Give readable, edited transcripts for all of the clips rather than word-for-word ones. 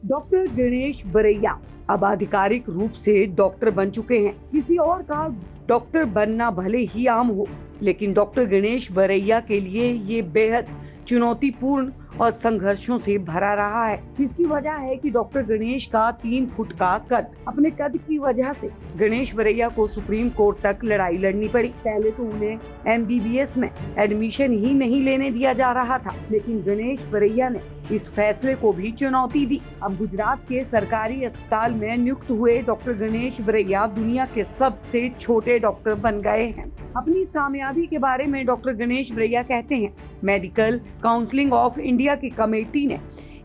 Doctor Ganesh Baraiya अब आधिकारिक रूप से डॉक्टर बन चुके हैं। किसी और का डॉक्टर बनना भले ही आम हो, लेकिन डॉक्टर गणेश बरैया के लिए ये बेहद चुनौतीपूर्ण और संघर्षों से भरा रहा है। इसकी वजह है कि डॉक्टर गणेश का 3 फुट का कद। अपने कद की वजह से गणेश बरैया को सुप्रीम कोर्ट तक लड़ाई लड़नी पड़ी। पहले तो उन्हें MBBS में एडमिशन ही नहीं लेने दिया जा रहा था, लेकिन गणेश बरैया ने इस फैसले को भी चुनौती दी। अब गुजरात के सरकारी अस्पताल में नियुक्त हुए डॉक्टर गणेश बरैया दुनिया के सबसे छोटे डॉक्टर बन गए हैं। अपनी इस कामयाबी के बारे में डॉक्टर गणेश बरैया कहते हैं, मेडिकल काउंसिलिंग ऑफ इंडिया की कमेटी ने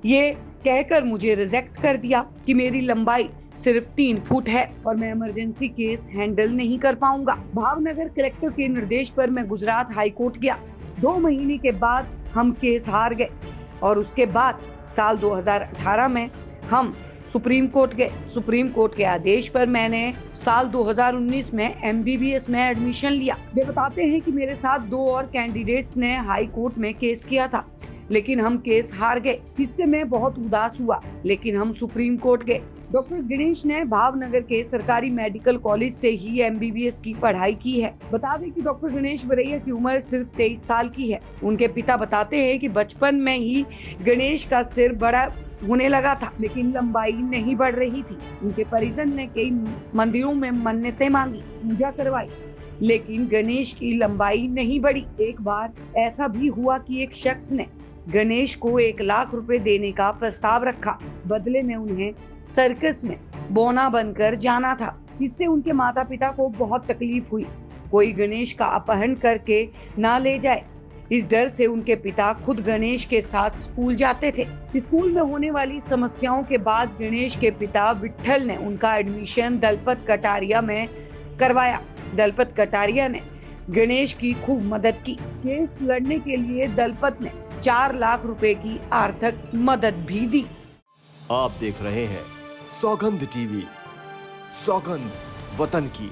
ये कहकर मुझे रिजेक्ट कर दिया कि मेरी लंबाई सिर्फ 3 फुट है और मैं इमरजेंसी केस हैंडल नहीं कर पाऊंगा। भावनगर कलेक्टर के निर्देश पर मैं गुजरात हाई कोर्ट गया। 2 महीने के बाद हम केस हार गए और उसके बाद साल 2018 में हम सुप्रीम कोर्ट गए। सुप्रीम कोर्ट के आदेश पर मैंने साल 2019 में MBBS में एडमिशन लिया। वे बताते हैं कि मेरे साथ 2 और कैंडिडेट्स ने हाई कोर्ट में केस किया था, लेकिन हम केस हार गए। इससे मैं बहुत उदास हुआ, लेकिन हम सुप्रीम कोर्ट गए। डॉक्टर गणेश ने भावनगर के सरकारी मेडिकल कॉलेज से ही MBBS की पढ़ाई की है। बता दें कि डॉक्टर गणेश बरैया की उम्र सिर्फ 23 साल की है। उनके पिता बताते हैं कि बचपन में ही गणेश का सिर बड़ा होने लगा था, लेकिन लंबाई नहीं बढ़ रही थी। उनके परिजन ने कई मंदिरों में मन्नतें मांगी, पूजा करवाई, लेकिन गणेश की लंबाई नहीं बढ़ी। एक बार ऐसा भी हुआ कि एक शख्स ने गणेश को 1 लाख रुपए देने का प्रस्ताव रखा। बदले में उन्हें सर्कस में बौना बनकर जाना था। इससे उनके माता पिता को बहुत तकलीफ हुई। कोई गणेश का अपहरण करके ना ले जाए, इस डर से उनके पिता खुद गणेश के साथ स्कूल जाते थे। स्कूल में होने वाली समस्याओं के बाद गणेश के पिता विट्ठल ने उनका एडमिशन दलपत कटारिया में करवाया। दलपत कटारिया ने गणेश की खूब मदद की। केस लड़ने के लिए दलपत ने 4 लाख रुपए की आर्थिक मदद भी दी। आप देख रहे हैं सौगंध टीवी, सौगंध वतन की।